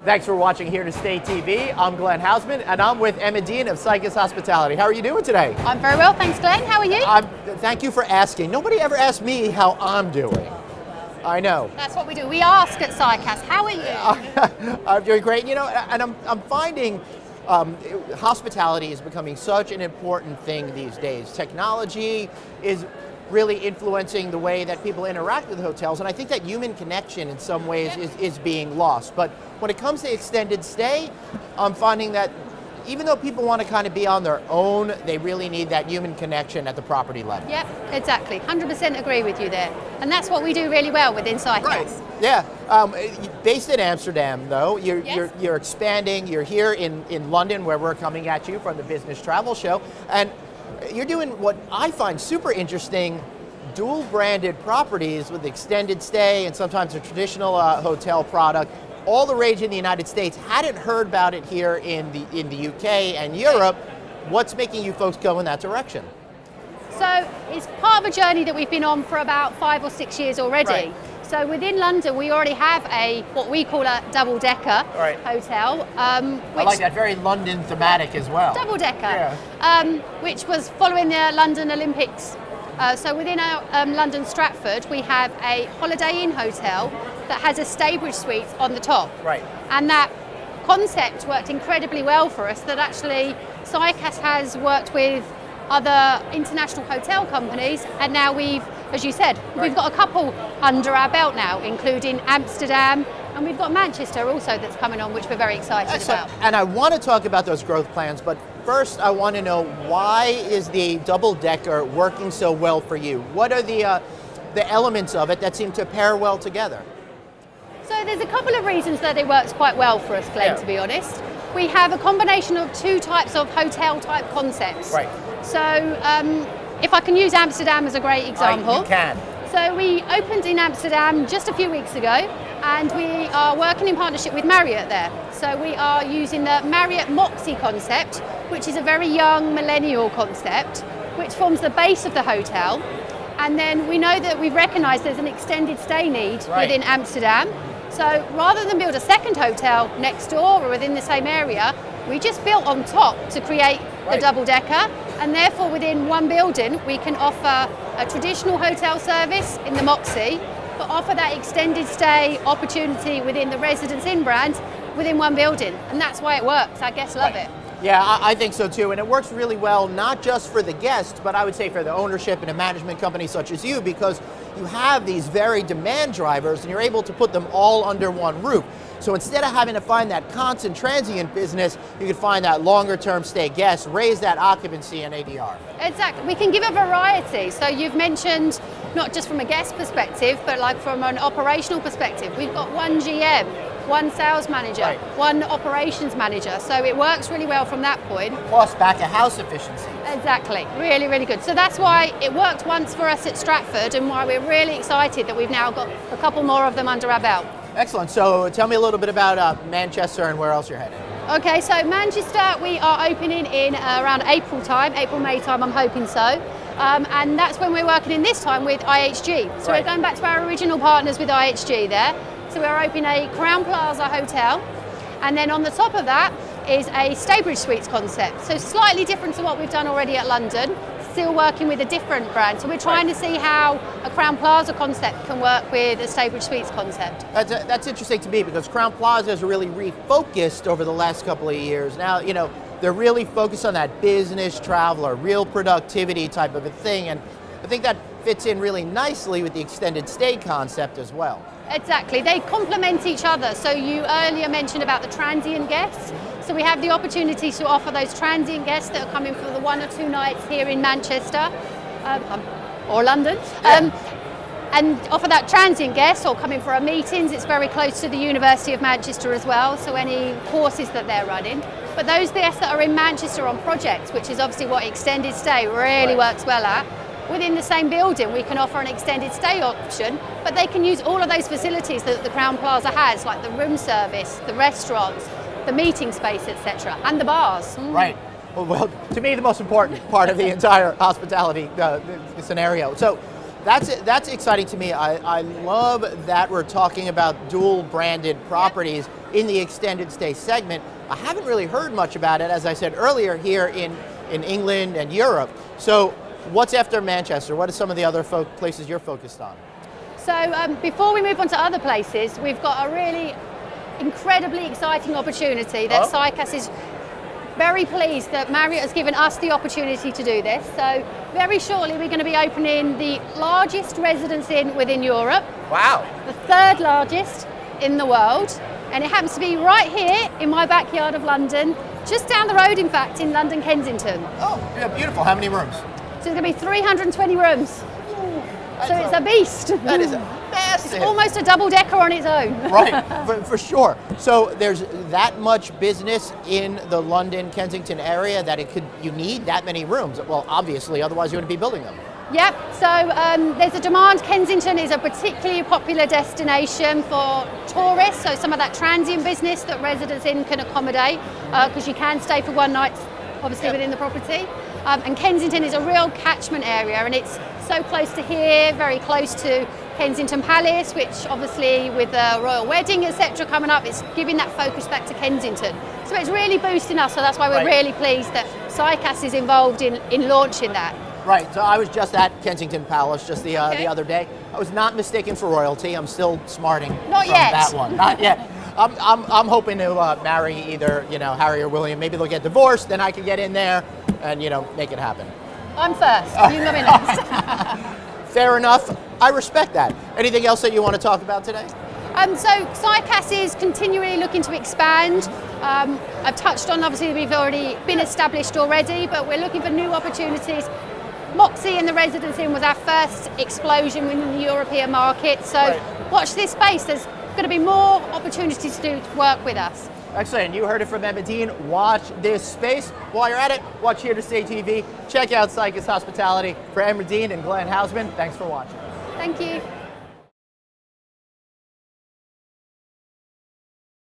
Thanks for watching heretostay.tv. I'm Glenn Haussman, and I'm with Emma Dean of Cycas Hospitality. How are you doing today? I'm very well, thanks, Glenn. How are you? Thank you for asking. Nobody ever asked me how I'm doing. I know. That's what we do. We ask at Cycas, how are you? I'm doing great. You know, and I'm finding hospitality is becoming such an important thing these days. Technology is really influencing the way that people interact with hotels, and I think that human connection in some ways is being lost. But when it comes to extended stay, I'm finding that even though people want to kind of be on their own, they really need that human connection at the property level. Yep, exactly. 100% agree with you there. And that's what we do really well within Cycas. Right. Yeah. Based in Amsterdam, though, you're expanding. You're here in London, where we're coming at you from the Business Travel Show, and you're doing what I find super interesting, dual branded properties with extended stay and sometimes a traditional hotel product. All the rage in the United States. Hadn't heard about it here in the UK and Europe. What's making you folks go in that direction? So it's part of a journey that we've been on for about 5 or 6 years already. Right. So within London, we already have what we call a double-decker hotel. I like that, very London thematic as well. Double-decker, which was following the London Olympics. So within our London Stratford, we have a Holiday Inn hotel that has a Staybridge suite on the top. Right. And that concept worked incredibly well for us, that actually Cycas has worked with other international hotel companies, and now we've, as you said, we've got a couple under our belt now, including Amsterdam, and we've got Manchester also that's coming on, which we're very excited about. And I want to talk about those growth plans, but first I want to know, why is the double-decker working so well for you? What are the elements of it that seem to pair well together? So there's a couple of reasons that it works quite well for us, Glenn, to be honest. We have a combination of two types of hotel-type concepts. Right. So if I can use Amsterdam as a great example. You can. So we opened in Amsterdam just a few weeks ago, and we are working in partnership with Marriott there. So we are using the Marriott Moxie concept, which is a very young millennial concept, which forms the base of the hotel. And then we know that we've recognised there's an extended stay need within Amsterdam. So rather than build a second hotel next door or within the same area, we just built on top to create the double-decker, and therefore within one building we can offer a traditional hotel service in the Moxie, but offer that extended stay opportunity within the Residence Inn brand within one building, and that's why it works. Our guests love it. Yeah, I think so too, and it works really well, not just for the guests, but I would say for the ownership and a management company such as you, because you have these very demand drivers and you're able to put them all under one roof. So instead of having to find that constant transient business, you can find that longer term stay guests, raise that occupancy and ADR. Exactly, we can give a variety. So you've mentioned not just from a guest perspective, but like from an operational perspective. We've got one GM, one sales manager, one operations manager. So it works really well from that point. Plus back of house efficiency. Exactly, really, really good. So that's why it worked once for us at Stratford, and why we're really excited that we've now got a couple more of them under our belt. Excellent. So tell me a little bit about Manchester and where else you're headed. Okay, so Manchester, we are opening in around April, May time, I'm hoping so. And that's when we're working in this time with IHG. So we're going back to our original partners with IHG there. So we're opening a Crowne Plaza hotel, and then on the top of that is a Staybridge Suites concept. So slightly different to what we've done already at London, still working with a different brand. So we're trying to see how a Crowne Plaza concept can work with a Staybridge Suites concept. That's interesting to me, because Crowne Plaza has really refocused over the last couple of years. Now, you know, they're really focused on that business traveler, real productivity type of a thing, and I think that fits in really nicely with the extended stay concept as well. Exactly, they complement each other. So you earlier mentioned about the transient guests. So we have the opportunity to offer those transient guests that are coming for the 1 or 2 nights here in Manchester or London. And offer that transient guest or coming for our meetings. It's very close to the University of Manchester as well, so any courses that they're running. But those guests that are in Manchester on projects, which is obviously what extended stay really works well at, within the same building we can offer an extended stay option, but they can use all of those facilities that the Crowne Plaza has, like the room service, the restaurants, the meeting space, etc., and the bars. Right. Well, to me, the most important part of the entire hospitality scenario. So that's exciting to me. I love that we're talking about dual branded properties. in the extended stay segment. I haven't really heard much about it, as I said earlier, here in England and Europe. So what's after Manchester? What are some of the other places you're focused on? So before we move on to other places, we've got a really incredibly exciting opportunity that Cycas is very pleased that Marriott has given us the opportunity to do this. So very shortly we're going to be opening the largest residence inn within Europe. Wow. The third largest in the world. And it happens to be right here in my backyard of London, just down the road in fact, in London Kensington. Oh, yeah, beautiful. How many rooms? So it's going to be 320 rooms. So it's a beast. That is massive. It's almost a double decker on its own. Right, for sure. So there's that much business in the London, Kensington area that you need that many rooms. Well, obviously, otherwise you wouldn't be building them. Yep, so there's a demand. Kensington is a particularly popular destination for tourists, so some of that transient business that Residence Inn can accommodate, because you can stay for one night, obviously, within the property. And Kensington is a real catchment area, and it's so close to here, very close to Kensington Palace, which obviously with the royal wedding, etc. coming up, it's giving that focus back to Kensington. So it's really boosting us, so that's why we're really pleased that Cycas is involved in launching that. Right, so I was just at Kensington Palace just the other day. I was not mistaken for royalty. I'm still smarting from that one. Not yet. I'm hoping to marry either Harry or William. Maybe they'll get divorced, then I can get in there and make it happen. I'm first. You can be next. Fair enough. I respect that. Anything else that you want to talk about today? So Cycas is continually looking to expand. I've touched on, obviously we've already been established already, but we're looking for new opportunities. Moxie and the Residence Inn was our first explosion within the European market, so watch this space. There's going to be more opportunities to work with us. Excellent. You heard it from Emma Dean. Watch this space. While you're at it, watch heretostay.tv. Check out Cycas Hospitality. For Emma Dean and Glenn Haussman, thanks for watching. Thank you.